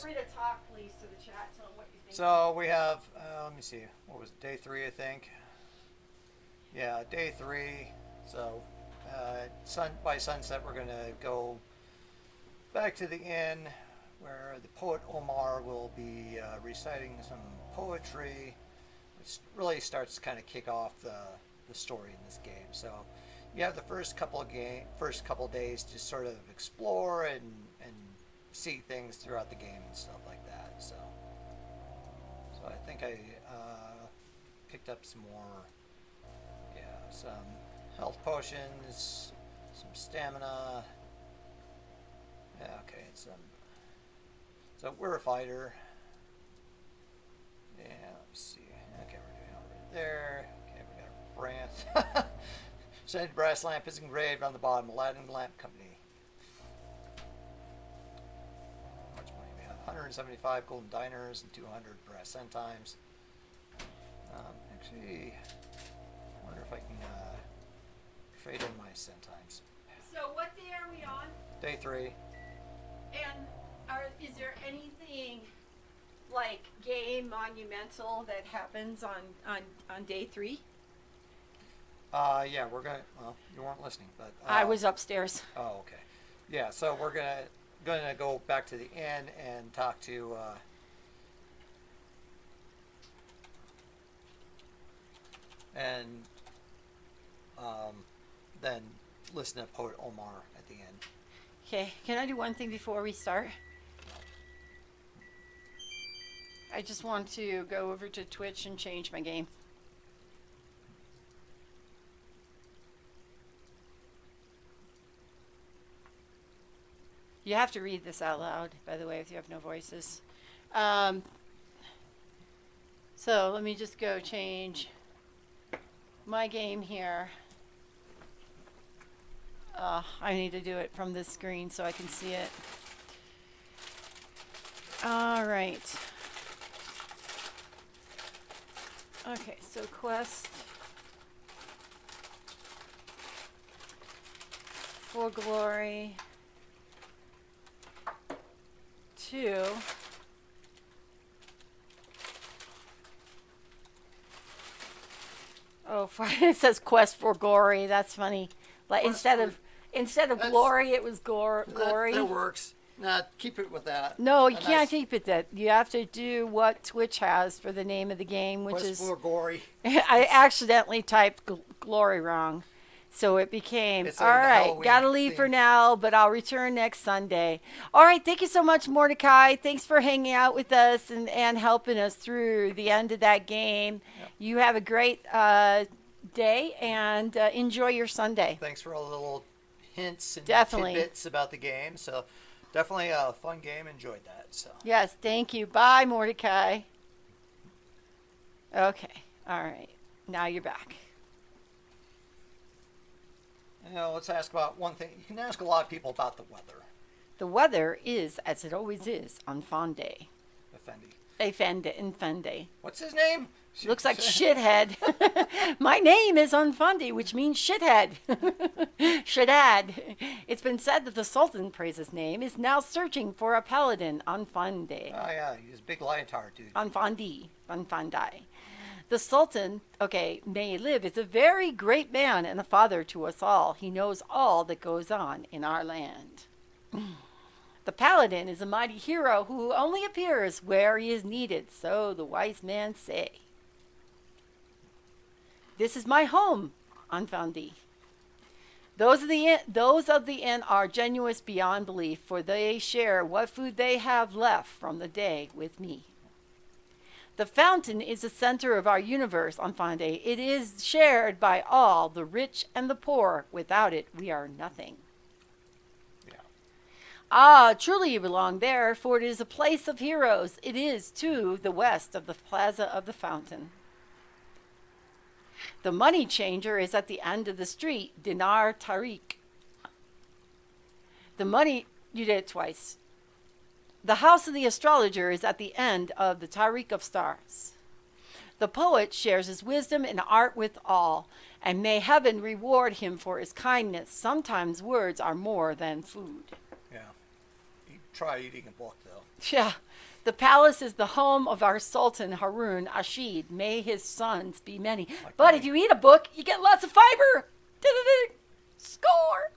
free to talk, please, to the chat. Tell them what you think. So we have, let me see, what was it, day 3, I think? Yeah, day 3. So by sunset, we're going to go back to the inn where the poet Omar will be reciting some poetry, which really starts to kind of kick off the story in this game. So you have the first couple days to sort of explore and see things throughout the game and stuff like that. So I think I picked up some more, yeah, some health potions, some stamina. Yeah, okay, so we're a fighter. Yeah, let's see. Okay, we're doing over there. Okay, we got a brand. Shaded brass lamp is engraved on the bottom. Aladdin Lamp Company. How much money we have? 175 golden diners and 200 brass centimes. Actually, I wonder if I can trade in my centimes. So what day are we on? Day 3. And is there anything like game monumental that happens on day 3? Yeah, we're gonna. Well, you weren't listening, but I was upstairs. Oh, okay. Yeah, so we're gonna go back to the inn and talk to. And then listen to Poet Omar at the end. Okay, can I do one thing before we start? I just want to go over to Twitch and change my game. You have to read this out loud, by the way, if you have no voices. So let me just go change my game here. I need to do it from this screen so I can see it. All right. Okay, so quest for glory 2. Oh, it says quest for glory. That's funny. Like instead of glory, it was glory. That works. Nah, keep it with that. No, you can't keep it that. You have to do what Twitch has for the name of the game, which Quest is for glory. I accidentally typed glory wrong. So it became, all right, gotta leave for now, but I'll return next Sunday. All right, thank you so much, Mordecai. Thanks for hanging out with us and helping us through the end of that game. Yep. You have a great day and enjoy your Sunday. Thanks for all the little hints and definitely tidbits about the game. So definitely a fun game. Enjoyed that. So yes, thank you. Bye, Mordecai. Okay, all right. Now you're back. Let's ask about one thing. You can ask a lot of people about the weather. The weather is, as it always is, on Fonday. Effendi. What's his name? Looks like shithead. My name is Unfundi, which means shithead. Shithead. It's been said that the Sultan, praise his name, is now searching for a paladin, Unfundi. Oh yeah, he's a big Lyotard dude. Unfundi. The Sultan, may live, is a very great man and a father to us all. He knows all that goes on in our land. The paladin is a mighty hero who only appears where he is needed, so the wise men say. This is my home, Anfandi. Those of the inn are generous beyond belief, for they share what food they have left from the day with me. The fountain is the center of our universe, Anfandi. It is shared by all, the rich and the poor. Without it, we are nothing. Truly you belong there, for it is a place of heroes. It is to the west of the plaza of the fountain. The money changer is at the end of the street, Dinar Tariq. You did it twice. The house of the astrologer is at the end of the Tariq of stars. The poet shares his wisdom and art with all, and may heaven reward him for his kindness. Sometimes words are more than food. Yeah. Try eating a book, though. Yeah. The palace is the home of our Sultan Harun Rashid. May his sons be many. Like But me. if you eat a book, you get lots of fiber. Score.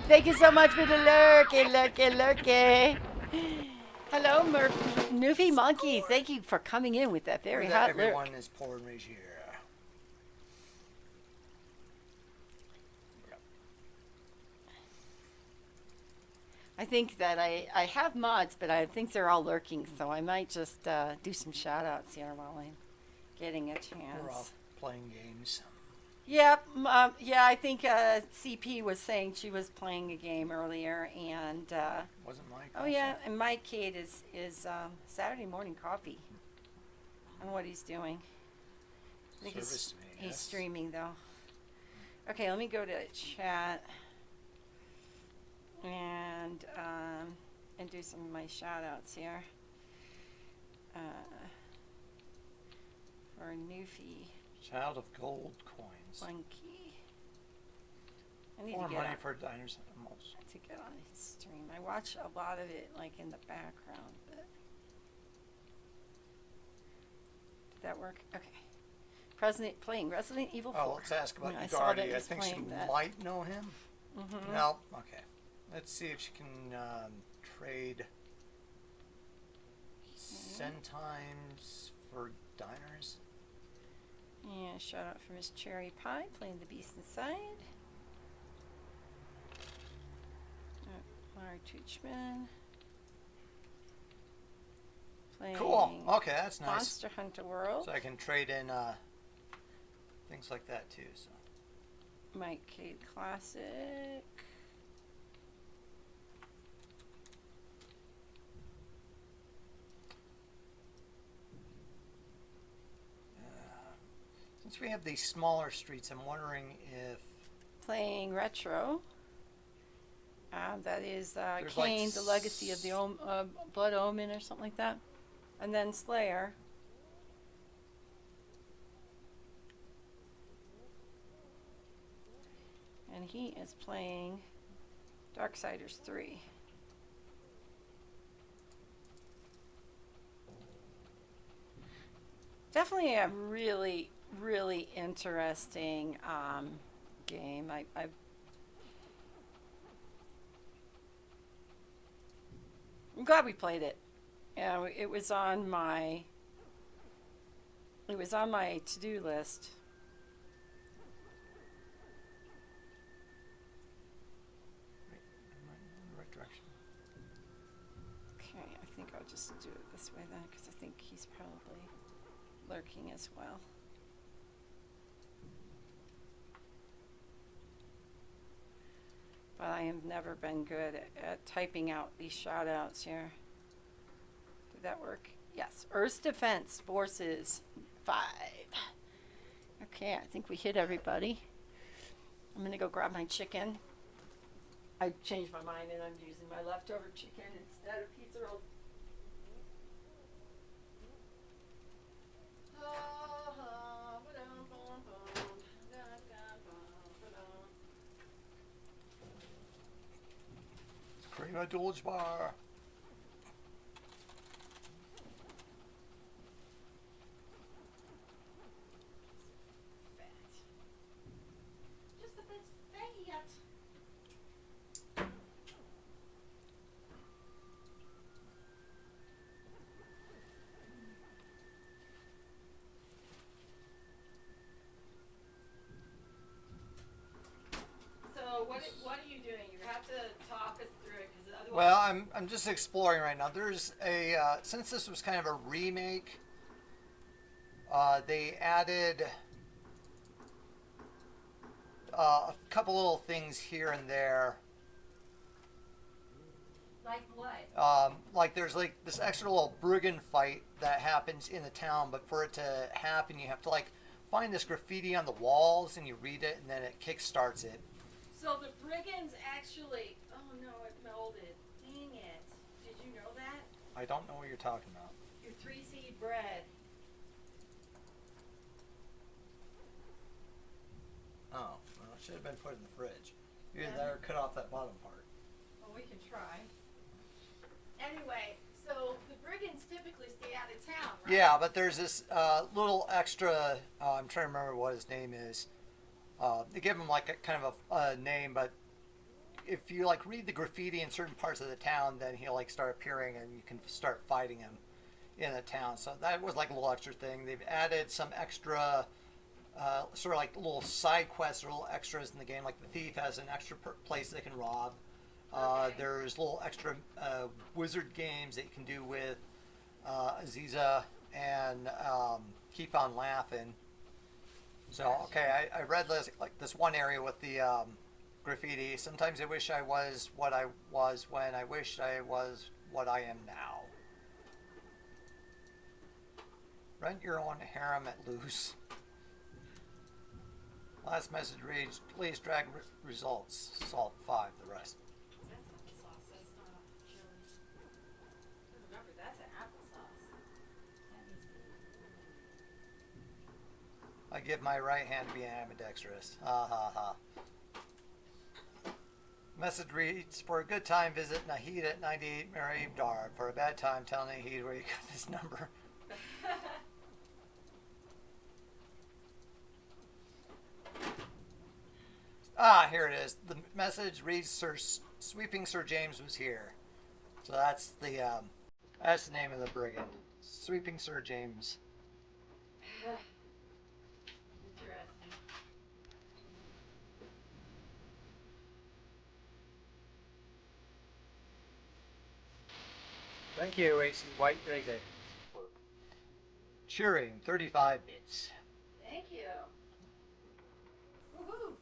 Thank you so much for the lurky. Hello, Newfie Monkey. Thank you for coming in with that very hot lurk. Everyone is pouring right here. I think that I have mods, but I think they're all lurking, so I might just do some shout outs here while I'm getting a chance. We're all playing games. Yep. Yeah, I think CP was saying she was playing a game earlier, and Wasn't Mike? oh also? yeah, and Mike Cade is Saturday morning coffee. I don't know what he's doing. I think Service to me, he's yes. streaming though. Okay, let me go to chat and do some of my shout outs here. For Newfie Child of gold coins. Monkey. I need More to get money on, for diners and malls. to get on his stream. I watch a lot of it like in the background, but did that work? Okay. Playing Resident Evil 4. Oh, let's ask about I saw that Ugardi. I he's think she playing that. might know him. Mm-hmm. No. Okay. Let's see if she can trade centimes for diners. Yeah, shout out for Miss Cherry Pie playing the Beast Inside. Laura Tuchman. Playing Cool. Okay, that's nice. Monster Hunter World. So I can trade in things like that too. So Mike Cade Classic. since we have these smaller streets, I'm wondering if Playing Retro. That is There's like Kane, the Legacy of the Blood Omen or something like that. And then Slayer. And he is playing Darksiders 3. Definitely a really, really interesting game. I'm glad we played it. Yeah, it was on my to-do list. wait, am I in the right direction? Okay, I think I'll just do it this way then, because I think he's probably lurking as well. But I have never been good at typing out these shout outs here. Did that work? Yes. Earth's Defense Forces 5. Okay, I think we hit everybody. I'm going to go grab my chicken. I changed my mind and I'm using my leftover chicken instead of pizza rolls. Karina Dulge Bar. Just a bit fat. So what are you doing? You have to talk us through it because otherwise. Well, I'm just exploring right now. There's a since this was kind of a remake, they added a couple little things here and there. Like what? Like there's like this extra little brigand fight that happens in the town, but for it to happen, you have to like find this graffiti on the walls and you read it, and then it kickstarts it. So the brigands actually. Oh no, it melded. Dang it! Did you know that? I don't know what you're talking about. Your 3-seed bread. Oh, well, it should have been put in the fridge. Either Yeah. that or cut off that bottom part. Well, we can try. town, right? Yeah, but there's this little extra. I'm trying to remember what his name is. They give him like a kind of a name, but if you like read the graffiti in certain parts of the town, then he'll like start appearing, and you can start fighting him in the town. So that was like a little extra thing. They've added some extra, sort of like little side quests or little extras in the game. Like the thief has an extra place they can rob. Okay. There's little extra wizard games that you can do with Aziza and Keep on Laughing. So okay, I read this like this one area with the graffiti. Sometimes I wish I was what I was when I wished I was what I am now. Rent your own harem at loose. Last message reads, please drag results. Salt 5, the rest. That's applesauce. That's not chili. Remember, that's an applesauce. That needs to be. I give my right hand to be ambidextrous. Ha ha ha. Message reads, for a good time, visit Nahid at 98 Marib Dar. For a bad time, tell Nahid where you got this number. Here it is. The message reads, Sweeping Sir James was here. So that's the name of the brigand. Sweeping Sir James. Interesting. Thank you, AC White Dragon. Cheering 35 bits. Thank you. Woohoo!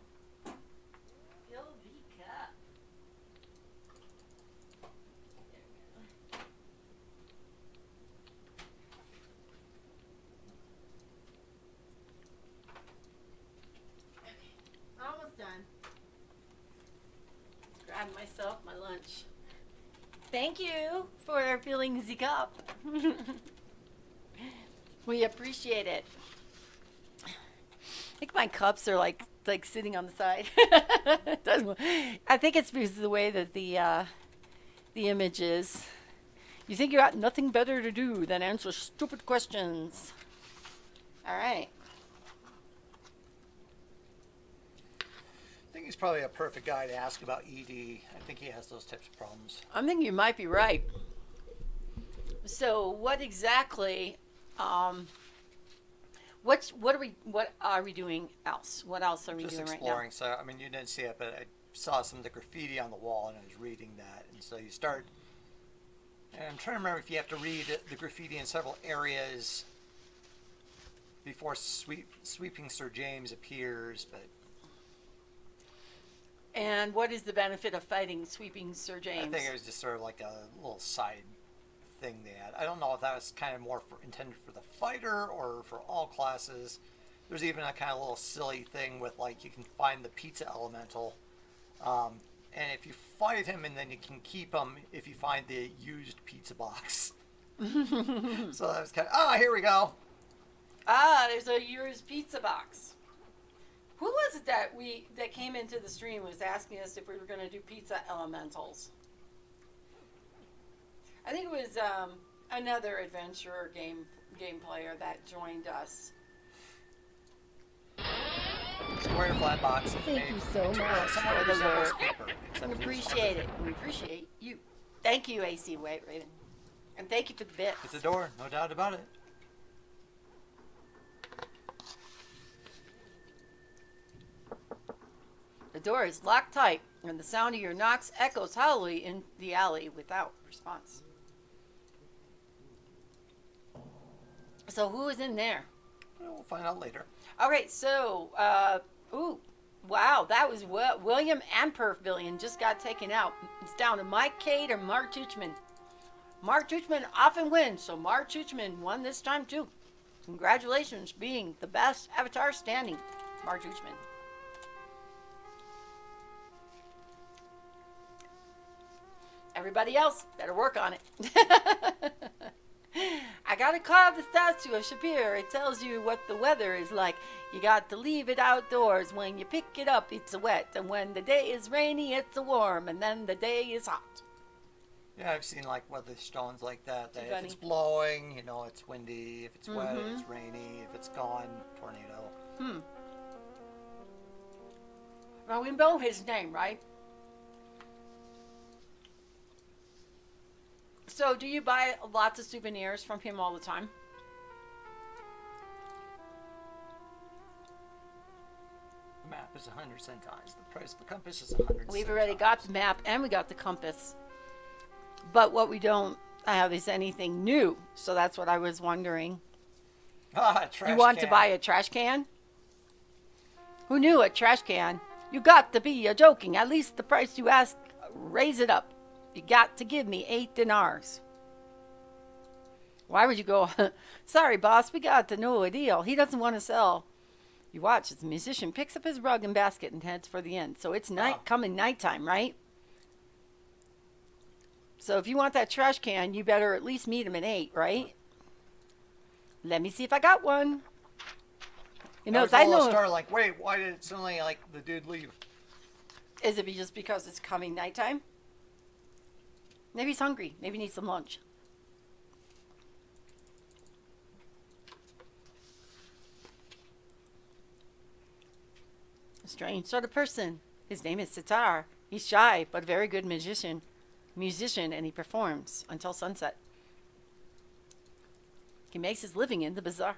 Fill the cup. There we go. Okay, almost done. Grab myself my lunch. Thank you for filling the cup. We appreciate it. I think my cups are like sitting on the side. I think it's because of the way that the image is. You think you got nothing better to do than answer stupid questions. All right. I think he's probably a perfect guy to ask about ED. I think he has those types of problems. I think you might be right. So, what exactly? What are we doing else? What else are we Just doing exploring. right So, I mean, you didn't see it, but I saw some of the graffiti on the wall, and I was reading that. And so you start. And I'm trying to remember if you have to read the graffiti in several areas before Sweeping Sir James appears, but. now? And what is the benefit of fighting Sweeping Sir James? I think it was just sort of like a little side thing they had. I don't know if that was kind of more intended for the fighter or for all classes. There's even a kind of little silly thing with like you can find the pizza elemental, and if you fight him, and then you can keep him if you find the used pizza box. So that was kind of here we go. There's a used pizza box. Who was it that came into the stream was asking us if we were going to do pizza elementals? I think it was another adventurer game player that joined us. Square flat box. Thank you so much for the work. We appreciate it. We appreciate you. Thank you, AC White Raven. And thank you for the bits. It's a door, no doubt about it. The door is locked tight, and the sound of your knocks echoes hollowly in the alley without response. So who is in there? We'll find out later. All right, so, wow, that was William and Billion just got taken out. It's down to Mike Cade or Mark Tuchman. Mark Tuchman often wins, so Mark Tuchman won this time too. Congratulations, being the best avatar standing, Mark Tuchman. Everybody else better work on it. I gotta carve the statue of Shapir. It tells you what the weather is like. You got to leave it outdoors. When you pick it up, it's wet. And when the day is rainy, it's warm. And then the day is hot. Yeah, I've seen like weather stones like that. That if Funny. it's blowing, you know, it's windy. If it's wet, Mhm. it's rainy. If it's gone, tornado. Hmm. Well, we know his name, right? So, do you buy lots of souvenirs from him all the time? The map is 100 centimes. The price of the compass is 100 We've already got the map and we got the compass. But what we don't have is anything new. So that's what I was wondering. Trash You want can. to buy a trash can? Who knew a trash can? You got to be a joking. At least the price you ask, raise it up. You got to give me 8 dinars. Why would you go, sorry, boss, we got to know a deal. He doesn't want to sell. You watch as the musician picks up his rug and basket and heads for the end. So it's coming nighttime, right? So if you want that trash can, you better at least meet him at 8, right? Let me see if I got one. You know, I know. Start like, wait, why did it suddenly like the dude leave? Is it just because it's coming nighttime? Maybe he's hungry. Maybe he needs some lunch. A strange sort of person. His name is Sitar. He's shy, but a very good musician, and he performs until sunset. He makes his living in the bazaar.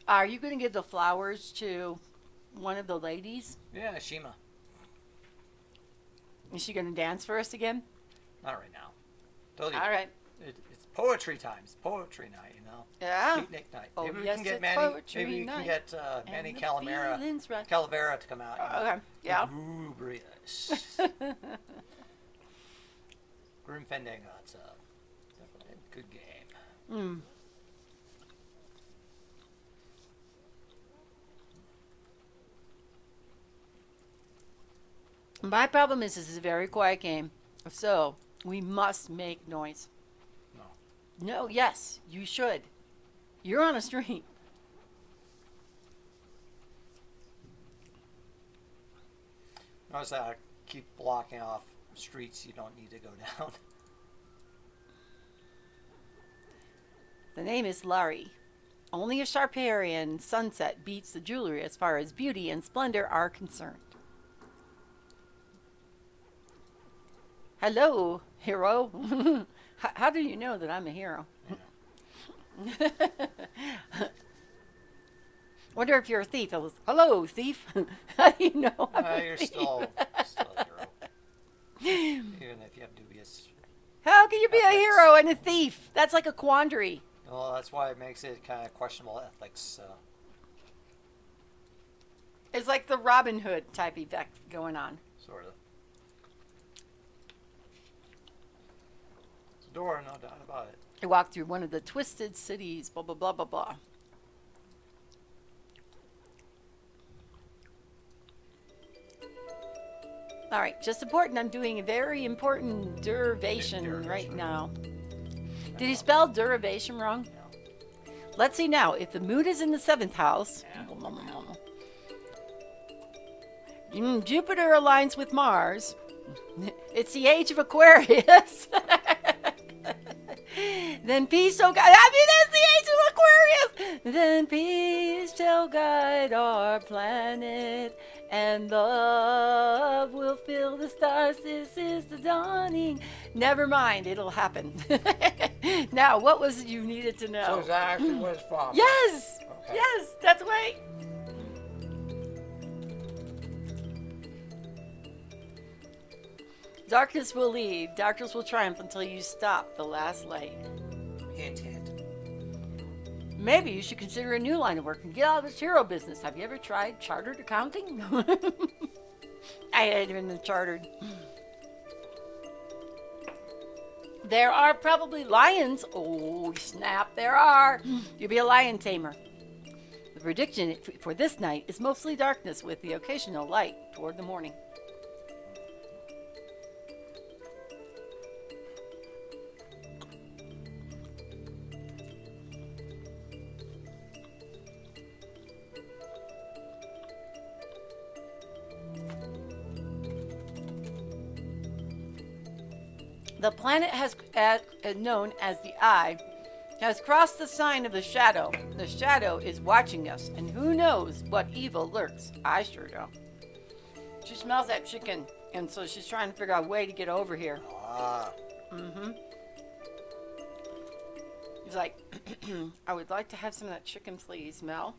Are you going to give the flowers to one of the ladies? Yeah, Shima. Is she going to dance for us again? Not right now. Told you. All right. It's poetry time. It's poetry night, you know. Yeah. Picnic night. Oh, Maybe we yes, can get it's Manny. poetry Maybe we night. can get Manny And the Calavera. feeling's right. Calavera to come out. You know. Okay. Yeah. Lugubrious. Grim Fandango. It's definitely a good game. Mm. My problem is this is a very quiet game. So we must make noise. No, yes, you should. You're on a stream. Notice that I keep blocking off streets you don't need to go down. The name is Larry. Only a Sharparian sunset beats the jewelry as far as beauty and splendor are concerned. Hello, hero. How do you know that I'm a hero? Yeah. Wonder if you're a thief. I was, hello, thief. How do you know I'm a You're thief? still a hero. Even if you have dubious. How can you be a ethics. hero and a thief? That's like a quandary. Well, that's why it makes it kind of questionable ethics. It's like the Robin Hood type effect going on. Sort of. It's a door, no doubt about it. I walked through one of the twisted cities, blah, blah, blah, blah, blah. All right, just important. I'm doing a very important derivation right now. Did he spell derivation wrong? Yeah. Let's see now. If the moon is in the 7th house, Jupiter aligns with Mars. It's the age of Aquarius. Then peace shall guide. I mean, it's the age of Aquarius. Then peace shall guide our planet, and love will fill the stars. This is the dawning. Never mind, it'll happen. Now, what was it you needed to know? So is that actually what it's from? Yes. Okay. Yes, that's right. Darkness will lead. Darkness will triumph until you stop the last light. Hint, hint. Maybe you should consider a new line of work and get out of this hero business. Have you ever tried chartered accounting? I had been chartered. There are probably lions. Oh, snap, there are. You'll be a lion tamer. The prediction for this night is mostly darkness with the occasional light toward the morning. The planet known as the Eye has crossed the sign of the shadow. The shadow is watching us, and who knows what evil lurks. I sure do. She smells that chicken, and so she's trying to figure out a way to get over here. Ah. Mm-hmm. He's like, I would like to have some of that chicken, please, Mel.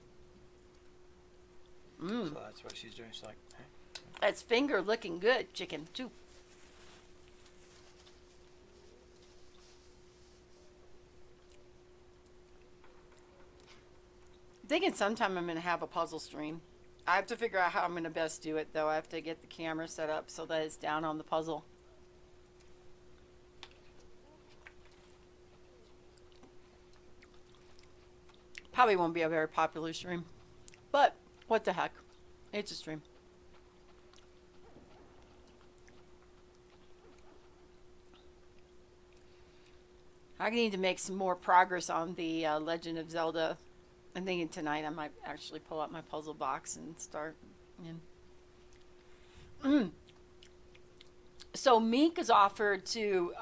So that's what she's doing. She's like, hey. That's finger looking good, chicken, too. I'm thinking sometime I'm going to have a puzzle stream. I have to figure out how I'm going to best do it, though. I have to get the camera set up so that it's down on the puzzle. Probably won't be a very popular stream. But what the heck? It's a stream. I need to make some more progress on the Legend of Zelda. I'm thinking tonight I might actually pull out my puzzle box and start. So Meek is offered to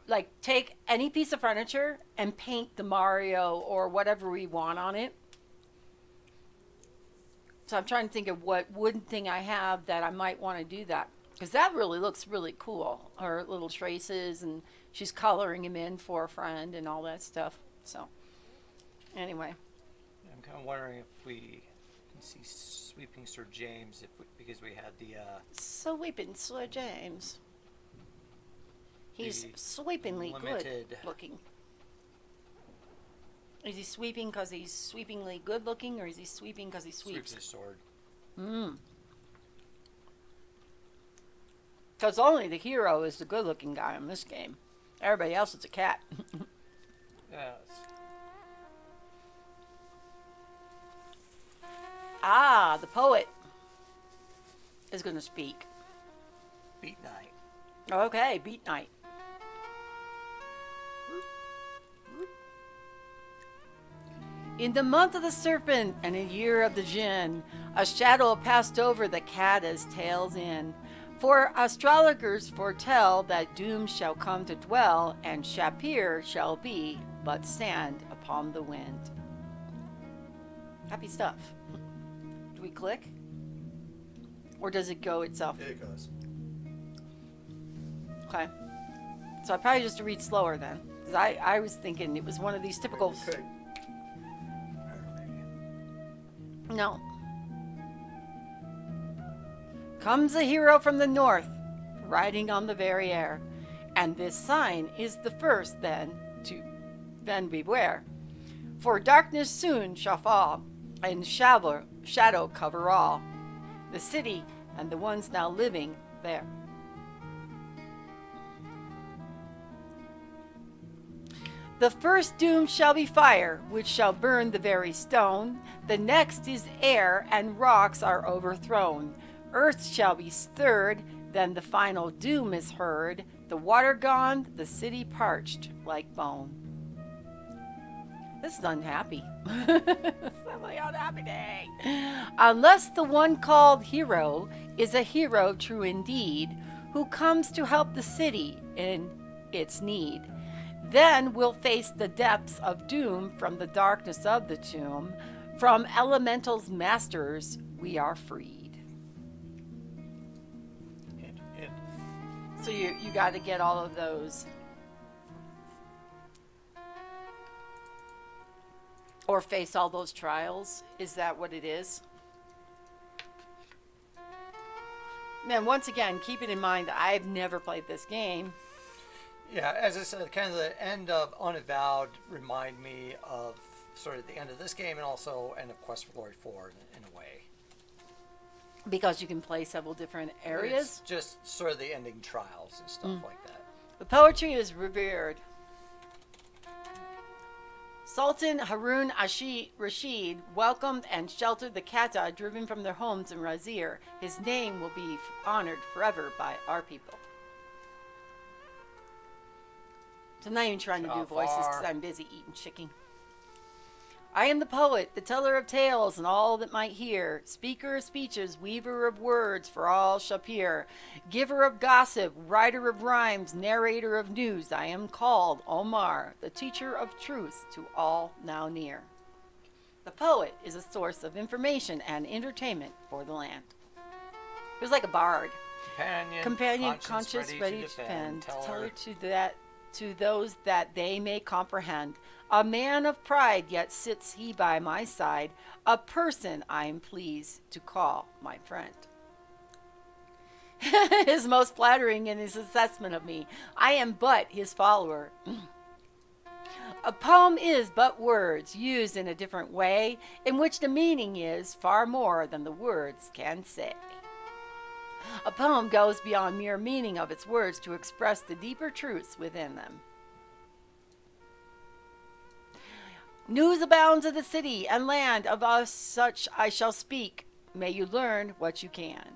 like take any piece of furniture and paint the Mario or whatever we want on it. So I'm trying to think of what wooden thing I have that I might want to do that. Because that really looks really cool. Her little traces, and she's coloring him in for a friend and all that stuff. So, anyway. I'm kind of wondering if we can see Sweeping Sir James because we had the... Sweeping Sir James. He's sweepingly good looking. Is he sweeping because he's sweepingly good looking, or is he sweeping because he sweeps? Sweeps his sword. Because only the hero is the good looking guy in this game. Everybody else is a cat. Yes. Ah, the poet is going to speak. Beat night. Okay, beat night. In the month of the serpent and a year of the Jinn, a shadow passed over the cat as tails in. For astrologers foretell that doom shall come to dwell, and Shapir shall be but sand upon the wind. Happy stuff. Do we click? Or does it go itself? It goes. Okay. So I probably just to read slower then. Because I was thinking it was one of these typical... No. Comes a hero from the north, riding on the very air, and this sign is the first then beware. For darkness soon shall fall, and shadow cover all, the city and the ones now living there. The first doom shall be fire, which shall burn the very stone. The next is air, and rocks are overthrown. Earth shall be stirred, then the final doom is heard. The water gone, the city parched like bone. This is unhappy. It's a really unhappy day. Unless the one called hero is a hero true indeed, who comes to help the city in its need. Then we'll face the depths of doom from the darkness of the tomb. From elemental's masters, we are freed. So you got to get all of those. Or face all those trials. Is that what it is? Man, once again, keep it in mind that I've never played this game. Yeah, as I said, kind of the end of Unavowed remind me of sort of the end of this game and also end of Quest for Glory 4 in a way. Because you can play several different areas? It's just sort of the ending trials and stuff like that. The poetry is revered. Sultan Harun Rashid welcomed and sheltered the Kata driven from their homes in Razir. His name will be honored forever by our people. So I'm not even trying to do voices because I'm busy eating chicken. I am the poet, the teller of tales, and all that might hear, speaker of speeches, weaver of words, for all shall peer, giver of gossip, writer of rhymes, narrator of news. I am called Omar, the teacher of truth to all now near. The poet is a source of information and entertainment for the land. He was like a bard. Companion, conscience ready to defend, teller to those that they may comprehend. A man of pride, yet sits he by my side, a person I am pleased to call my friend. Is most flattering in his assessment of me. I am but his follower. A poem is but words used in a different way, in which the meaning is far more than the words can say. A poem goes beyond mere meaning of its words to express the deeper truths within them. News abounds of the city and land, of us such I shall speak. May you learn what you can.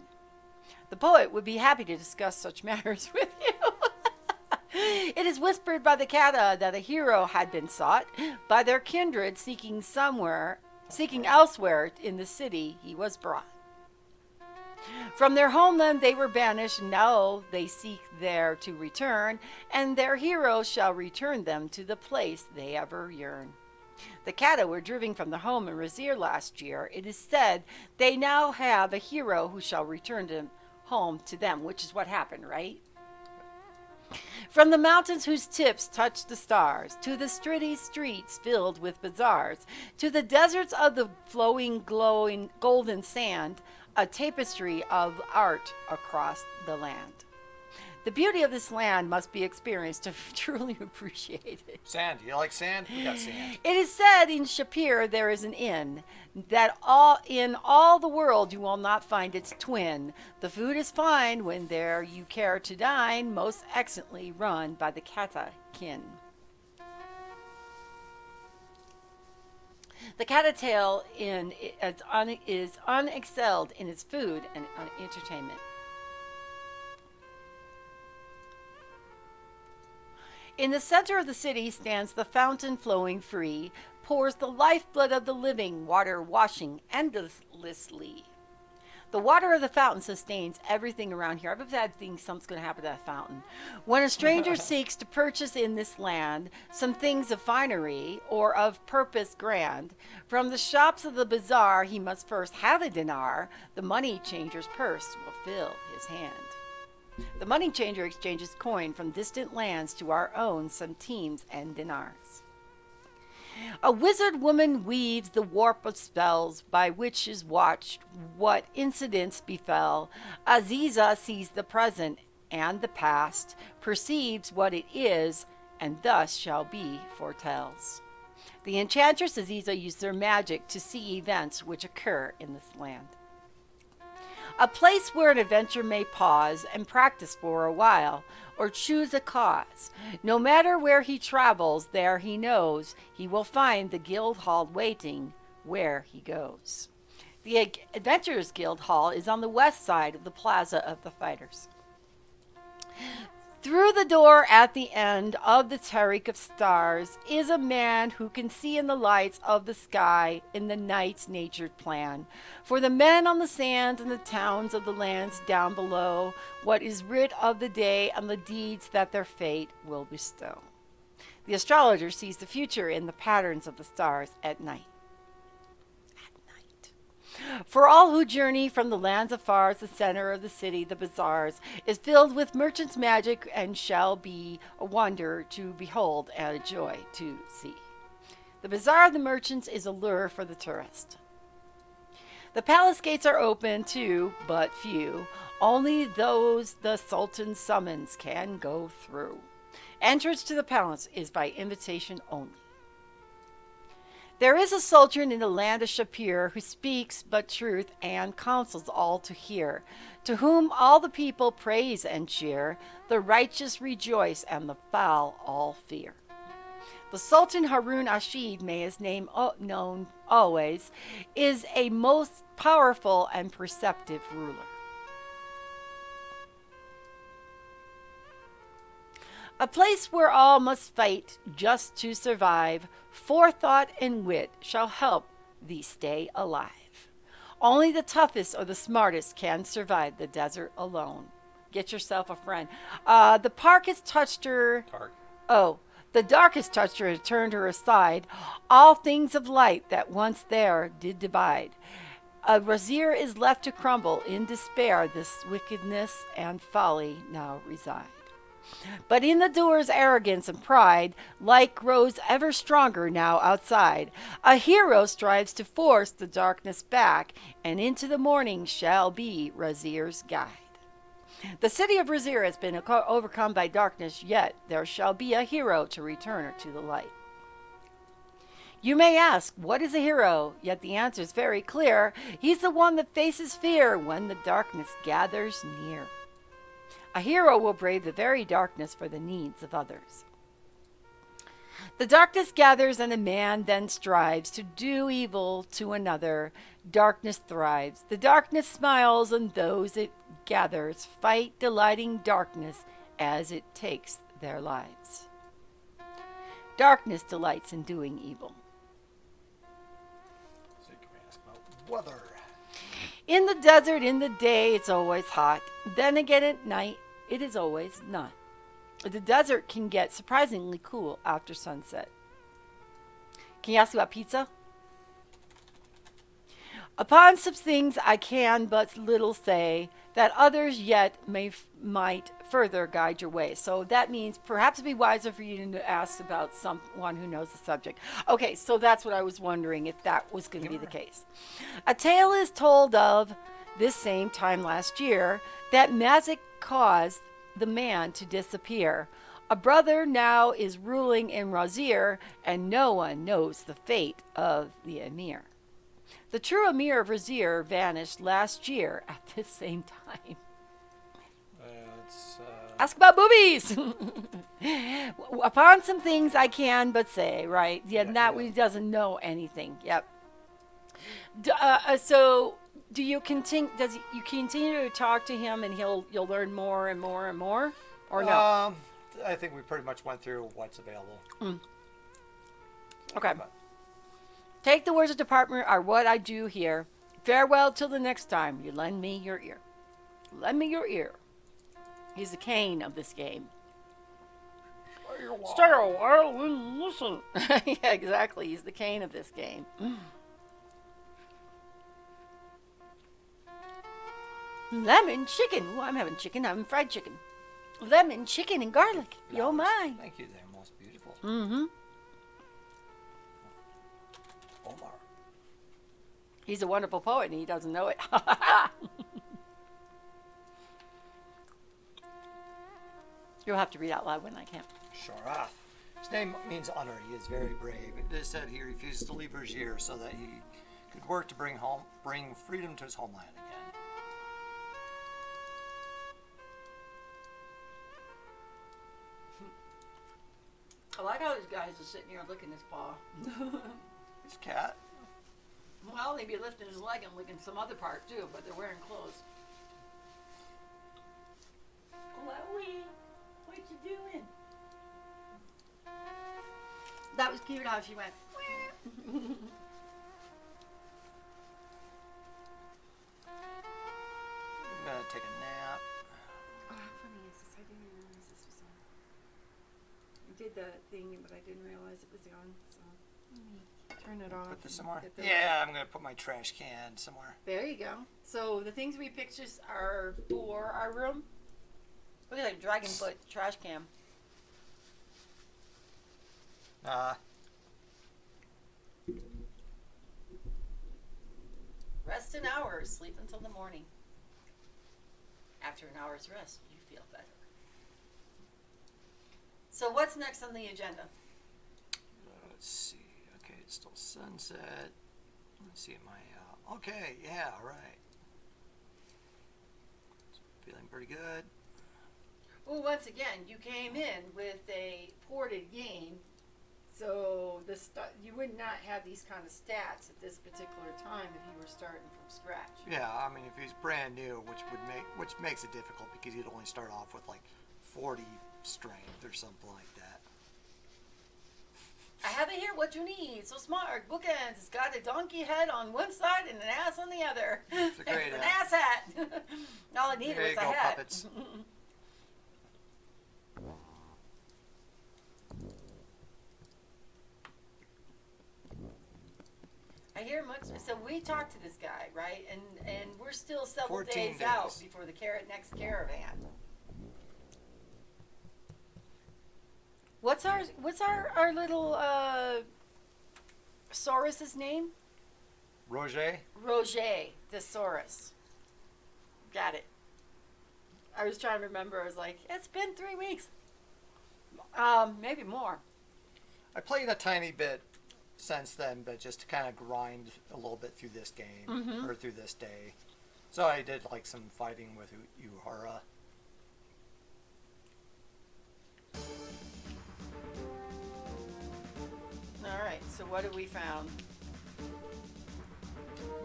The poet would be happy to discuss such matters with you. It is whispered by the Kata that a hero had been sought by their kindred seeking elsewhere in the city he was brought. From their homeland they were banished, now they seek there to return, and their hero shall return them to the place they ever yearn. The Kata were driven from their home in Razir last year. It is said they now have a hero who shall return them home to them, which is what happened, right? From the mountains whose tips touch the stars, to the stritty streets filled with bazaars, to the deserts of the flowing, glowing, golden sand, a tapestry of art across the land. The beauty of this land must be experienced to truly appreciate it. Sand. You like sand? We got sand. It is said in Shapir there is an inn, that in all the world you will not find its twin. The food is fine when there you care to dine, most excellently run by the Kata kin. The Kata tale is unexcelled in its food and entertainment. In the center of the city stands the fountain flowing free, pours the lifeblood of the living, water washing endlessly. The water of the fountain sustains everything around here. I've had things something's going to happen to that fountain. When a stranger seeks to purchase in this land some things of finery or of purpose grand, from the shops of the bazaar he must first have a dinar. The money changer's purse will fill his hand. The money changer exchanges coin from distant lands to our own centimes and dinars. A wizard woman weaves the warp of spells by which is watched what incidents befell. Aziza sees the present and the past, perceives what it is, and thus shall be foretells. The enchantress Aziza used their magic to see events which occur in this land. A place where an adventurer may pause and practice for a while, or choose a cause. No matter where he travels, there he knows he will find the guild hall waiting where he goes. The Adventurers Guild Hall is on the west side of the Plaza of the Fighters. Through the door at the end of the Tariq of Stars is a man who can see in the lights of the sky in the night's natured plan. For the men on the sands and the towns of the lands down below, what is writ of the day and the deeds that their fate will bestow. The astrologer sees the future in the patterns of the stars at night. For all who journey from the lands afar, the center of the city, the bazaars, is filled with merchants' magic and shall be a wonder to behold and a joy to see. The bazaar of the merchants is a lure for the tourist. The palace gates are open to but few. Only those the Sultan summons can go through. Entrance to the palace is by invitation only. There is a sultan in the land of Shapir who speaks but truth and counsels all to hear, to whom all the people praise and cheer, the righteous rejoice and the foul all fear. The Sultan Harun Rashid, may his name known always, is a most powerful and perceptive ruler. A place where all must fight just to survive. Forethought and wit shall help thee stay alive. Only the toughest or the smartest can survive the desert alone. Get yourself a friend. The park has touched her. Tark. Oh, the darkest touched her and turned her aside. All things of light that once there did divide. A brazier is left to crumble in despair. This wickedness and folly now reside. But in the doer's arrogance and pride, light grows ever stronger now outside. A hero strives to force the darkness back, and into the morning shall be Razir's guide. The city of Razir has been overcome by darkness, yet there shall be a hero to return her to the light. You may ask, what is a hero? Yet the answer is very clear. He's the one that faces fear when the darkness gathers near. A hero will brave the very darkness for the needs of others. The darkness gathers and the man then strives to do evil to another. Darkness thrives. The darkness smiles on those it gathers. Fight delighting darkness as it takes their lives. Darkness delights in doing evil. So you can ask about weather. In the desert, in the day, it's always hot. Then again at night, it is always not. The desert can get surprisingly cool after sunset. Can you ask about pizza? Upon such things I can but little say, that others yet might further guide your way. So that means perhaps it'd be wiser for you to ask about someone who knows the subject. Okay, so that's what I was wondering, if that was going to be the case. A tale is told of this same time last year that magic caused the man to disappear. A brother now is ruling in Razir, and no one knows the fate of the emir. The true emir of Razir vanished last year at this same time. Ask about boobies. Upon some things I can but say, right? Yeah, he doesn't know anything. Yep. So do you continue? You continue to talk to him, and you'll learn more and more and more, or no? I think we pretty much went through what's available. Okay. Take the words of department are what I do here. Farewell till the next time. You lend me your ear. Lend me your ear. He's the Cain of this game. Stay a while and listen. Yeah, exactly. He's the Cain of this game. Lemon chicken. Well, I'm having chicken. I'm having fried chicken. Lemon chicken and garlic. Yo, my. Thank you. They're most beautiful. Mm-hmm. Omar. He's a wonderful poet, and he doesn't know it. You'll have to read out loud when I can. Sharath. His name means honor. He is very brave. It is said he refused to leave Razir so that he could work to bring freedom to his homeland again. I like how these guys are sitting here licking his paw. His cat. Well, they'd be lifting his leg and licking some other part too, but they're wearing clothes. Chloe, what you doing? That was cute how she went. I'm gonna take a nap. Oh, how funny is this? I didn't realize this was on. I did the thing, but I didn't realize it was on, so let me turn it off. Put this somewhere? Get the Yeah, I'm gonna put my trash can somewhere. There you go. So the things we picked just are for our room. Look at that dragon foot trash can. Rest an hour, sleep until the morning. After an hour's rest, you feel better. So what's next on the agenda? Let's see. Okay, it's still sunset. Let's see my. Okay, yeah, all right. Feeling pretty good. Well, once again, you came in with a ported game, so you would not have these kind of stats at this particular time if you were starting from scratch. Yeah, I mean, if he's brand new, which makes it difficult because he'd only start off with like 40 strength or something like that. I have it here. What you need? So smart. Bookends. It's got a donkey head on one side and an ass on the other. It's a great an ass hat. All I needed There was you a go, hat. puppets. I hear much. So we talked to this guy, right? And we're still several 14 days days. out before the next caravan. What's our little Saurus's name? Roger? Roger, the Saurus. Got it. I was trying to remember. I was like, it's been 3 weeks. Maybe more. I played a tiny bit since then, but just to kind of grind a little bit through this game, or through this day. So I did like some fighting with Uhura. All right. So what have we found?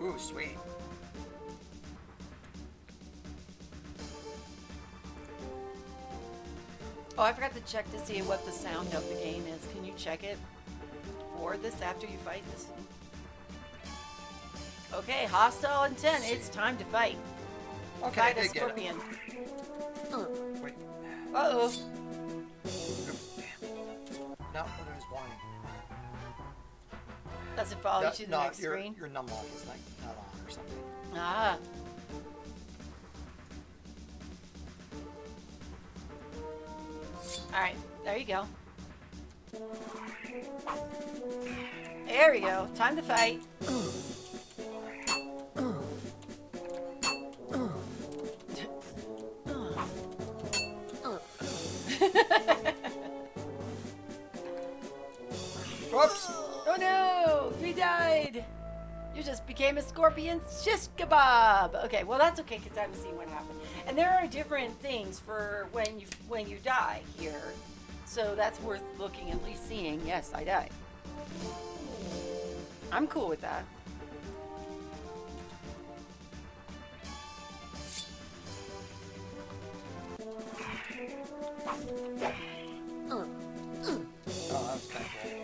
Ooh, sweet. Oh, I forgot to check to see what the sound of the game is. Can you check it for this after you fight this? Okay, hostile intent. It's time to fight. Okay, Fight I a did get it. scorpion. Wait. Uh-oh. Oops, damn. Not what I was wanting. Does it follow you to the next screen? Your numlock is not on or something. Ah. All right, there you go. There we go. Time to fight. Whoops! Oh no! We died! You just became a scorpion shish kebab! Okay, well that's okay because I haven't seen what happened. And there are different things for when you die here. So that's worth looking, at least seeing. Yes, I died. I'm cool with that. Oh, that was kind of cool.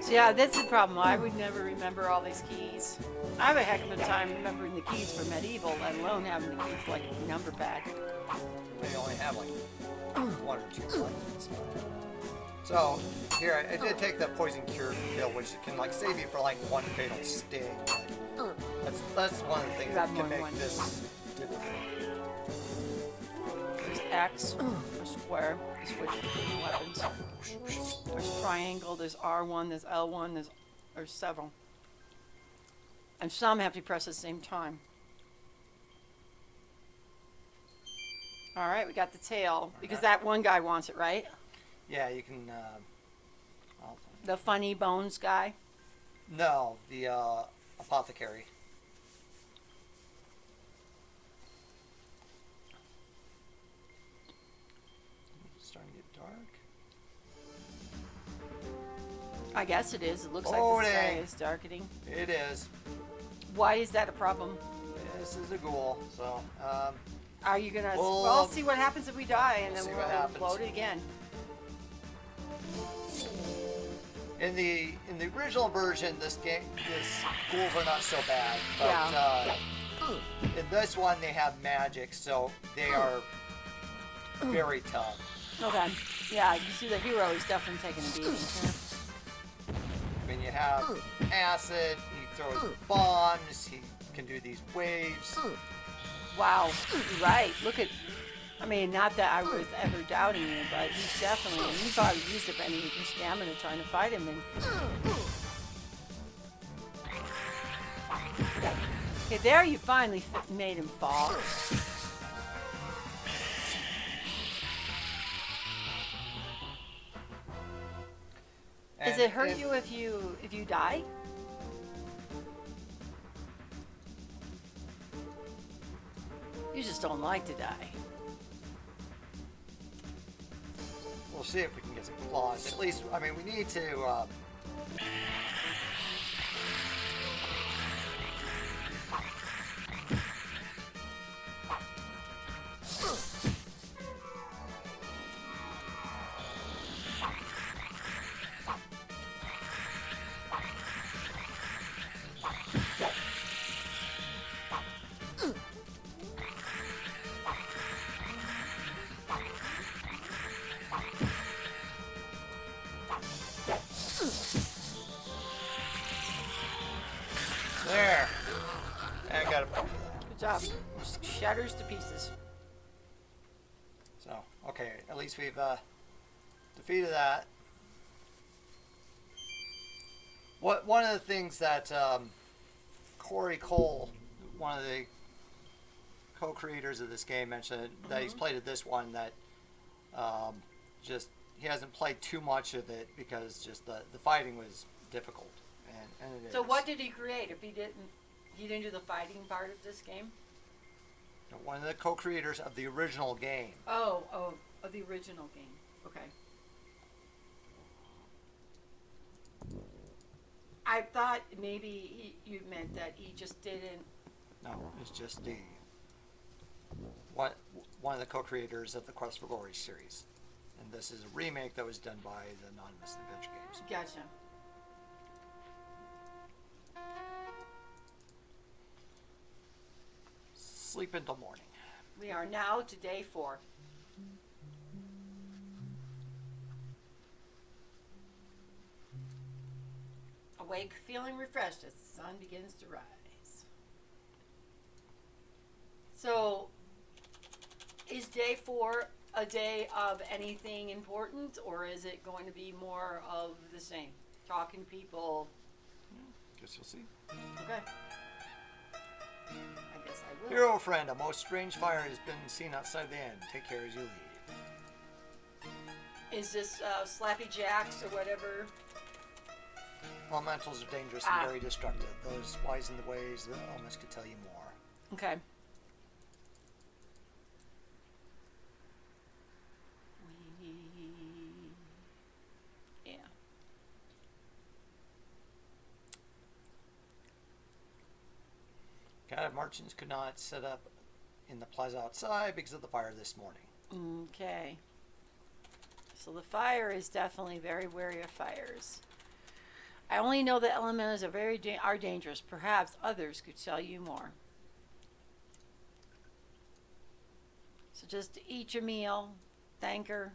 So yeah, that's the problem. I would never remember all these keys. I have a heck of a time remembering the keys for medieval, let alone having the keys like a number pad. They only have like 1 or 2 buttons. So here I did take that poison cure pill, which can like save you for like 1 fatal sting. But that's one of the things that can make this difficult. There's X, there's square, switch between weapons. There's triangle, there's R1, there's L1, there's several. And some have to press at the same time. All right, we got the tail, because that one guy wants it, right? Yeah, you can. The funny bones guy. No, the apothecary. It's starting to get dark. I guess it is. It looks Oh, like the sky dang. is darkening. It is. Why is that a problem? This is a ghoul, so. Are you gonna? Well, Well, see what happens if we die, and we'll then see what we'll happens. load it again. In the original version, these ghouls are not so bad, but Yeah. in this one they have magic, so they are very tough. Okay. Yeah, you see the hero is definitely taking a beating. Yeah. I mean, you have acid, he throws bombs, he can do these waves. Wow. You're right. Look at. I mean, not that I was ever doubting you, but he's definitely. And you probably used up any of your stamina trying to fight him. And okay, there you finally made him fall. it hurt you if you die? You just don't like to die. We'll see if we can get some claws. At least, I mean, we need to. There. I got it. Good job. Shatters to pieces. So, okay, at least we've defeated that. One of the things that Corey Cole, one of the co-creators of this game, mentioned that he's played this one, that just he hasn't played too much of it because just the fighting was difficult, and it So is. what did he create if he didn't do the fighting part of this game? One of the co-creators of the original game. Oh, of the original game. Okay. I thought maybe you meant that he just didn't. No, it's just the one of the co-creators of the Quest for Glory series, and this is a remake that was done by the Anonymous Adventure Games. Gotcha. Sleep until morning. We are now to day 4. Awake, feeling refreshed as the sun begins to rise. So, is day 4 a day of anything important, or is it going to be more of the same? Talking to people? Guess you'll see. Okay. I guess I will. Hero friend, a most strange fire has been seen outside the inn. Take care as you leave. Is this Slappy Jacks or whatever? Elementals are dangerous and very destructive. Those wise in the ways, the elements could tell you more. Okay. Yeah. Guided merchants could not set up in the plaza outside because of the fire this morning. Okay. So the fire is definitely very wary of fires. I only know that elementals are dangerous. Perhaps others could tell you more. So just eat your meal, thank her,